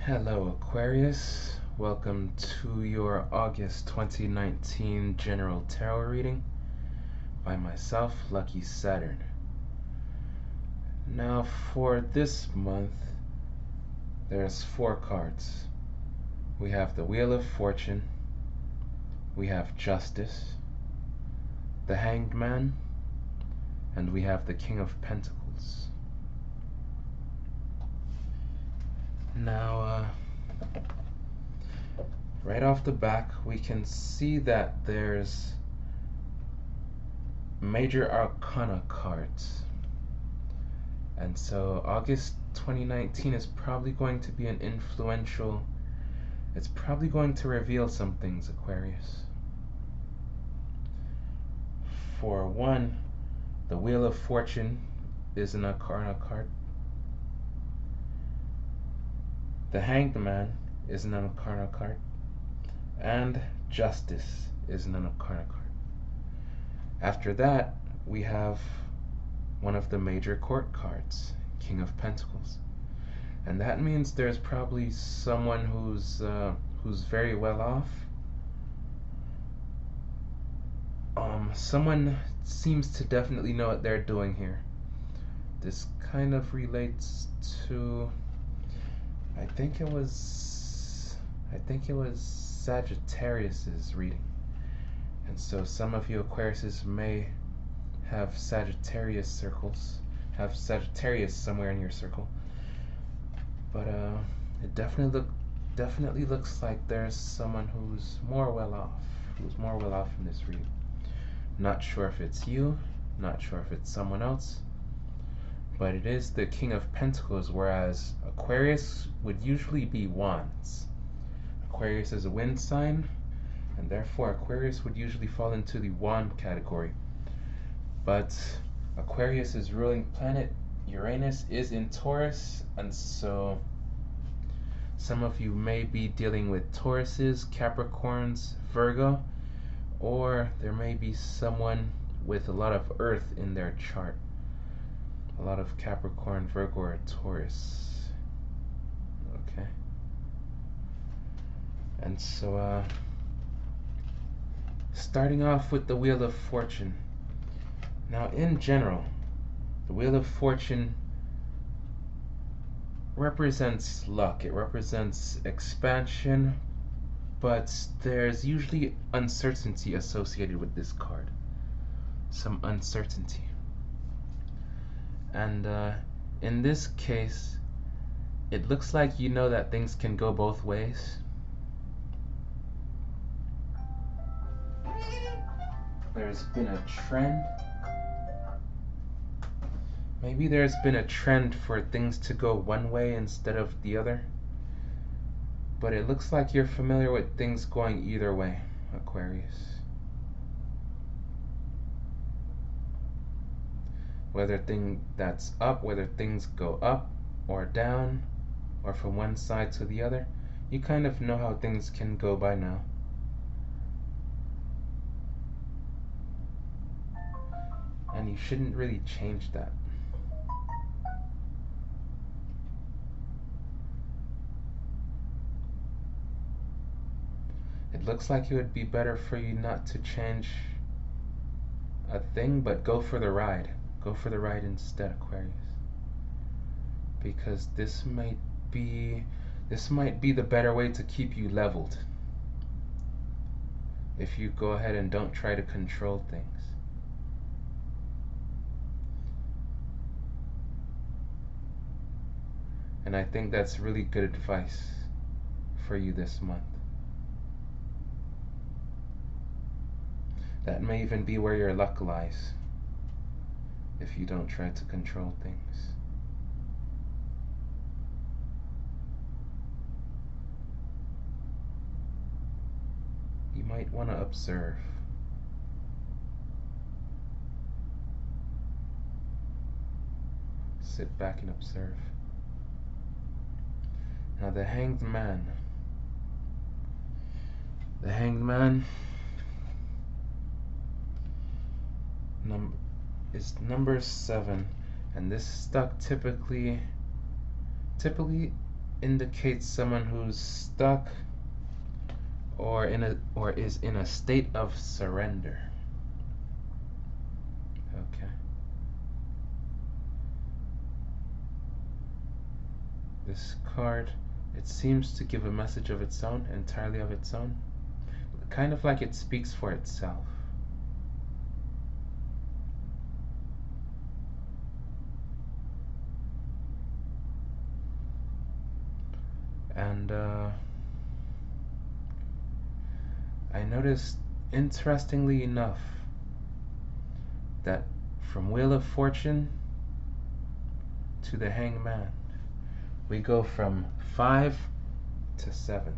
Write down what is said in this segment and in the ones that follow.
Hello Aquarius, welcome to your August 2019 General Tarot reading by myself, Lucky Saturn. Now for this month, there's 4 cards. We have the Wheel of Fortune, we have Justice, the Hanged Man, and we have the King of Pentacles. Now, right off the back, we can see that there's major arcana cards. And so August 2019 is probably going to be it's probably going to reveal some things, Aquarius. For one, the Wheel of Fortune is an arcana card. The Hanged Man is an arcana card. And Justice is an arcana card. After that, we have one of the major court cards, King of Pentacles. And that means there's probably someone who's very well off. Someone seems to definitely know what they're doing here. This kind of relates to, I think it was Sagittarius's reading. And so some of you Aquariuses may have Sagittarius circles, have Sagittarius somewhere in your circle. But it definitely looks like there's someone who's more well off in this reading. Not sure if it's you, not sure if it's someone else, but it is the King of Pentacles, whereas Aquarius would usually be Wands. Aquarius is a wind sign, and therefore Aquarius would usually fall into the Wand category. But Aquarius's ruling planet, Uranus, is in Taurus, and so some of you may be dealing with Tauruses, Capricorns, Virgo, or there may be someone with a lot of Earth in their chart. A lot of Capricorn, Virgo, or Taurus. Okay. And so, starting off with the Wheel of Fortune. Now, in general, the Wheel of Fortune represents luck. It represents expansion, but there's usually uncertainty associated with this card. Some uncertainty. And in this case, it looks like you know that things can go both ways. There's been a trend. Maybe there's been a trend for things to go one way instead of the other. But it looks like you're familiar with things going either way, Aquarius. Whether that's up, whether things go up or down, or from one side to the other, you kind of know how things can go by now. And you shouldn't really change that. It looks like it would be better for you not to change a thing, but go for the ride. Go for the ride instead, Aquarius. Because this might be the better way to keep you leveled. If you go ahead and don't try to control things. And I think that's really good advice for you this month. That may even be where your luck lies, if you don't try to control things. You might want to observe. Sit back and observe. Now the Hanged Man. The Hanged Man is number 7, and this stock typically indicates someone who's stuck or is in a state of surrender. Okay. This card, it seems to give a message of its own, entirely of its own. Kind of like it speaks for itself. And I noticed, interestingly enough, that from Wheel of Fortune to the Hangman, we go from 5 to 7.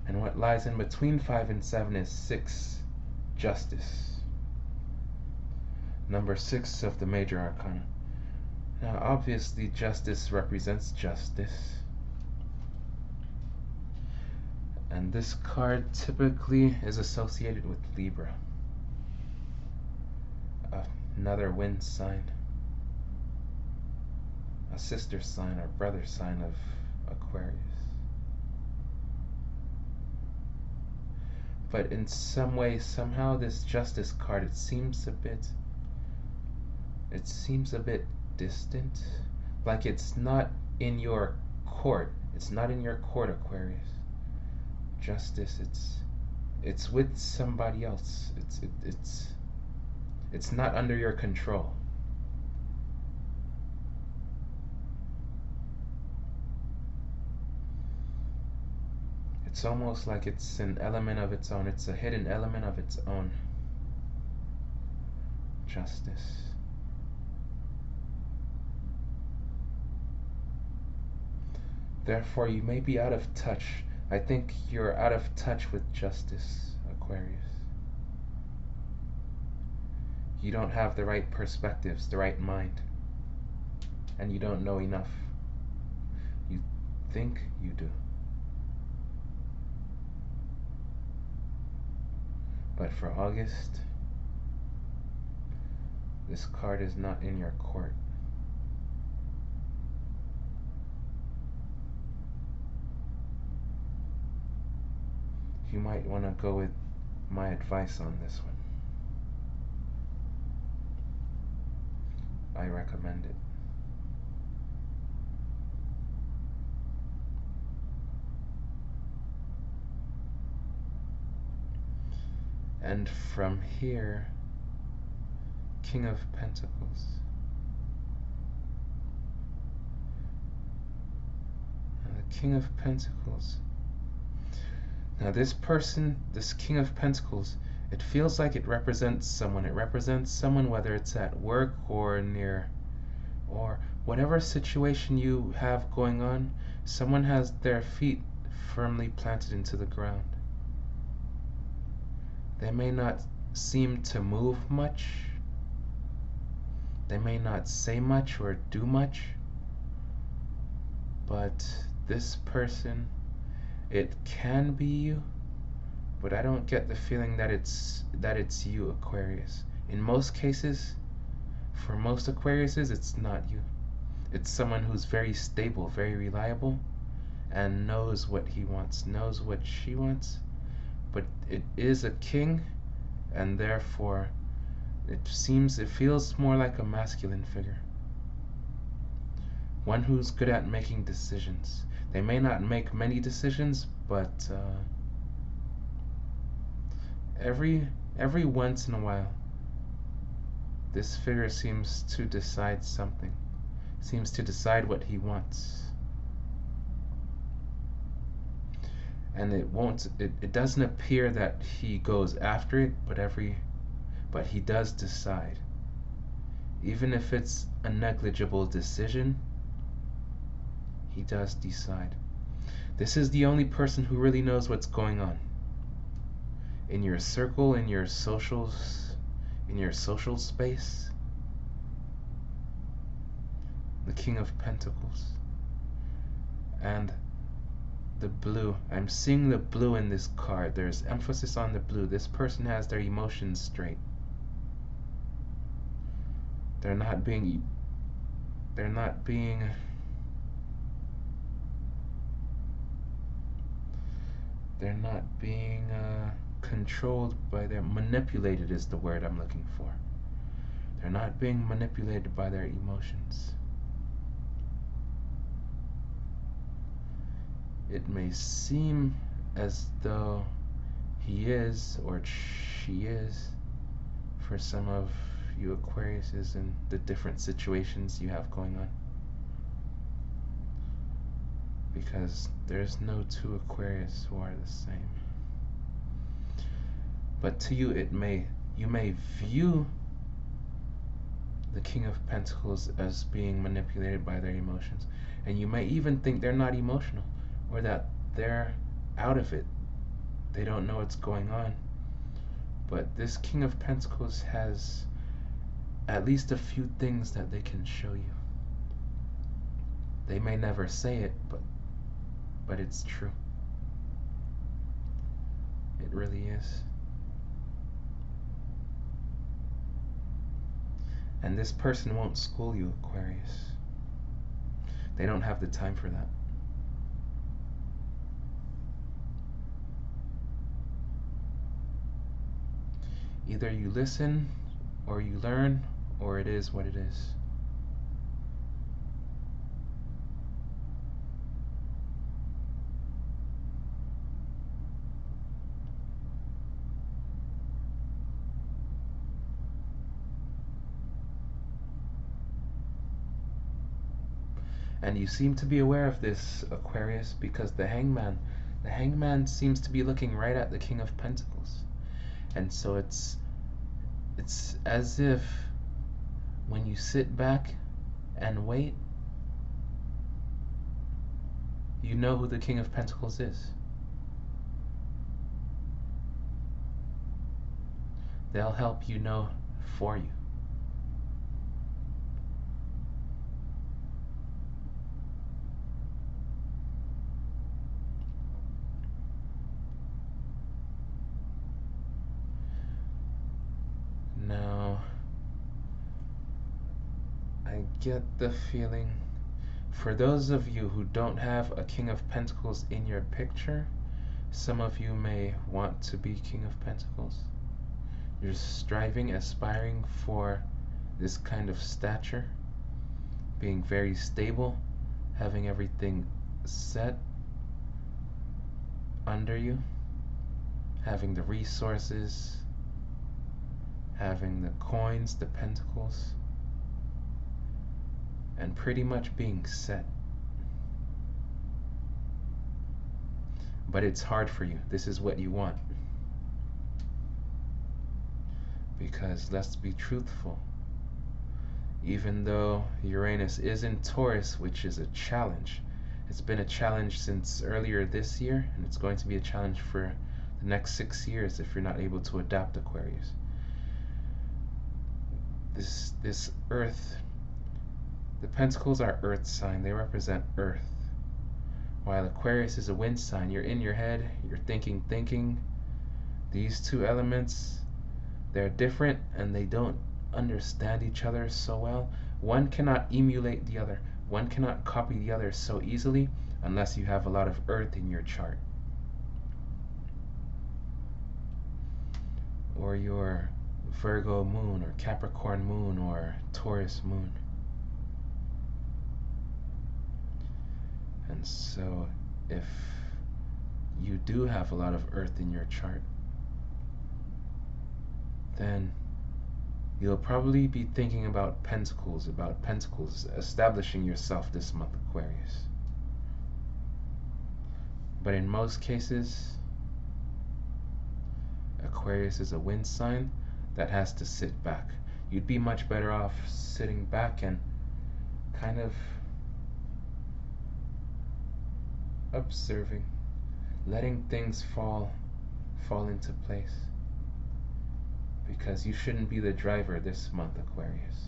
And what lies in between 5 and 7 is 6, Justice. Number 6 of the major arcana. Now, obviously, Justice represents justice. And this card typically is associated with Libra, another wind sign, a sister sign or brother sign of Aquarius. But in some way, somehow, this Justice card, it seems a bit distant, like it's not in your court. It's not in your court, Aquarius. Justice, it's with somebody else. It's not under your control. It's almost like it's an element of its own. It's a hidden element of its own. Justice. Therefore, you may be out of touch. I think you're out of touch with justice, Aquarius. You don't have the right perspectives, the right mind, and you don't know enough. You think you do. But for August, this card is not in your court. You might want to go with my advice on this one. I recommend it. And from here, King of Pentacles. The King of Pentacles. Now this person, this King of Pentacles, it feels like it represents someone. It represents someone, whether it's at work or near, or whatever situation you have going on, someone has their feet firmly planted into the ground. They may not seem to move much. They may not say much or do much. But this person, it can be you, but I don't get the feeling that it's you, Aquarius. In most cases, for most Aquariuses, it's not you. It's someone who's very stable, very reliable, and knows what he wants, knows what she wants. But it is a king, and therefore it feels more like a masculine figure. One who's good at making decisions. They may not make many decisions, but every once in a while, this figure seems to decide something, seems to decide what he wants. And it doesn't appear that he goes after it, but he does decide. Even if it's a negligible decision, he does decide. This is the only person who really knows what's going on. In your circle, in your social space. The King of Pentacles. And the blue. I'm seeing the blue in this card. There's emphasis on the blue. This person has their emotions straight. They're not being They're not being controlled by their, manipulated is the word I'm looking for. They're not being manipulated by their emotions. It may seem as though he is or she is for some of you Aquariuses in the different situations you have going on. Because there's no two Aquarius who are the same. But to you you may view the King of Pentacles as being manipulated by their emotions. And you may even think they're not emotional, or that they're out of it. They don't know what's going on. But this King of Pentacles has at least a few things that they can show you. They may never say it, but it's true. It really is. And this person won't school you, Aquarius. They don't have the time for that. Either you listen, or you learn, or it is what it is. And you seem to be aware of this, Aquarius, because the Hangman seems to be looking right at the King of Pentacles. And so it's as if when you sit back and wait, you know who the King of Pentacles is. They'll help you know for you. Now, I get the feeling, for those of you who don't have a King of Pentacles in your picture, some of you may want to be King of Pentacles. You're striving, aspiring for this kind of stature, being very stable, having everything set under you, having the resources, having the coins, the pentacles, and pretty much being set. But it's hard for you. This is what you want. Because let's be truthful. Even though Uranus is in Taurus, which is a challenge, it's been a challenge since earlier this year, and it's going to be a challenge for the next 6 years if you're not able to adapt, Aquarius. This Earth, the Pentacles are Earth sign. They represent Earth. While Aquarius is a wind sign, you're in your head, you're thinking. These two elements, they're different and they don't understand each other so well. One cannot emulate the other. One cannot copy the other so easily unless you have a lot of Earth in your chart. Or your Virgo moon, or Capricorn moon, or Taurus moon. And so if you do have a lot of Earth in your chart, then you'll probably be thinking about Pentacles, establishing yourself this month, Aquarius. But in most cases, Aquarius is a wind sign that has to sit back. You'd be much better off sitting back and kind of observing, letting things fall into place. Because you shouldn't be the driver this month, Aquarius.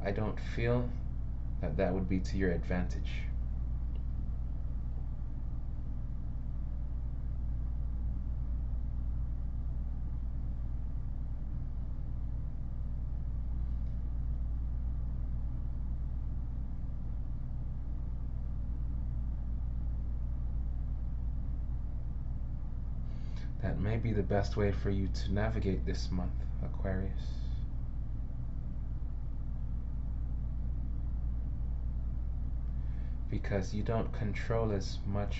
I don't feel that that would be to your advantage. That may be the best way for you to navigate this month, Aquarius. Because you don't control as much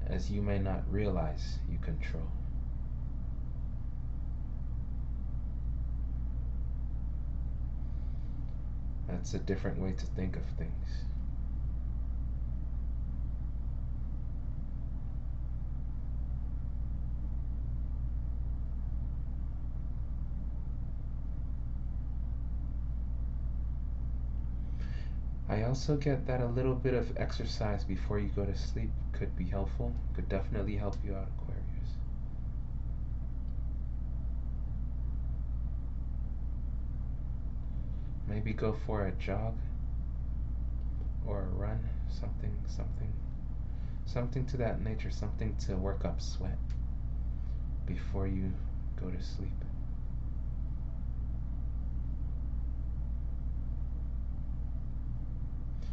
as you may not realize you control. That's a different way to think of things. I also get that a little bit of exercise before you go to sleep could be helpful, could definitely help you out, Aquarius. Maybe go for a jog or a run, something to that nature, something to work up sweat before you go to sleep.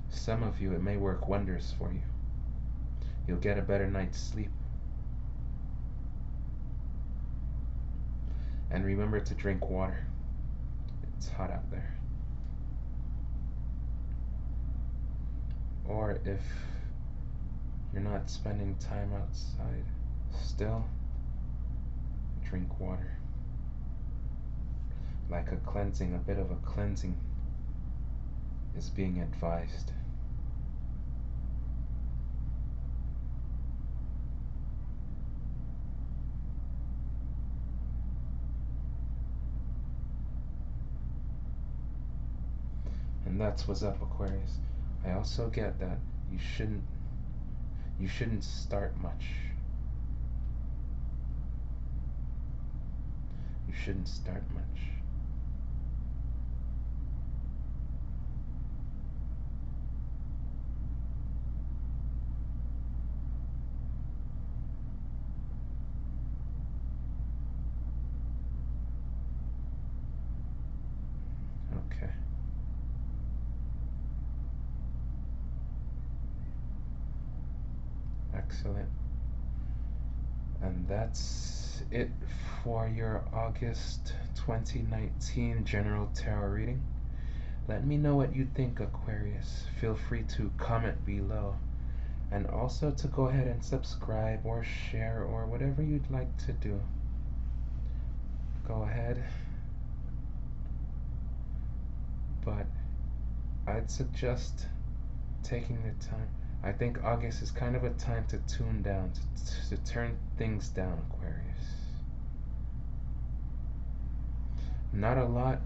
Some of you, it may work wonders for you. You'll get a better night's sleep. And remember to drink water. It's hot out there. Or if you're not spending time outside, still drink water. Like a cleansing, a bit of a cleansing is being advised. And that's what's up, Aquarius. I also get that you shouldn't start much. You shouldn't start much. Okay. Excellent. And that's it for your August 2019 General Tarot reading. Let me know what you think, Aquarius. Feel free to comment below. And also to go ahead and subscribe or share or whatever you'd like to do. Go ahead. But I'd suggest taking the time. I think August is kind of a time to tune down, to turn things down, Aquarius. Not a lot,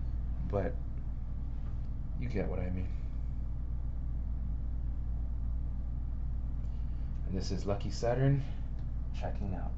but you get what I mean. And this is Lucky Saturn, checking out.